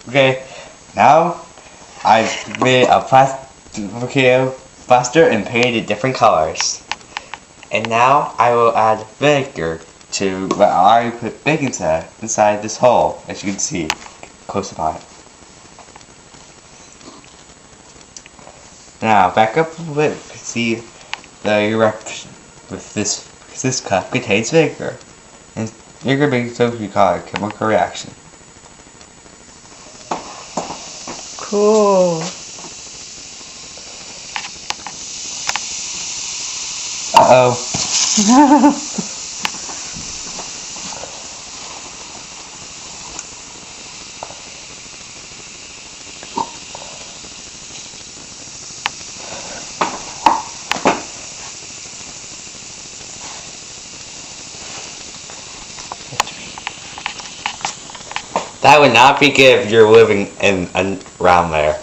Okay, now I've made a volcano plaster and painted different colors. And now I will add vinegar to what I already put baking soda inside this hole, as you can see close upon it. Now back up a little bit, see the eruption with this cup contains vinegar. And vinegar makes what we call a chemical reaction. Cool. Uh-oh. That would not be good if you're living in around there.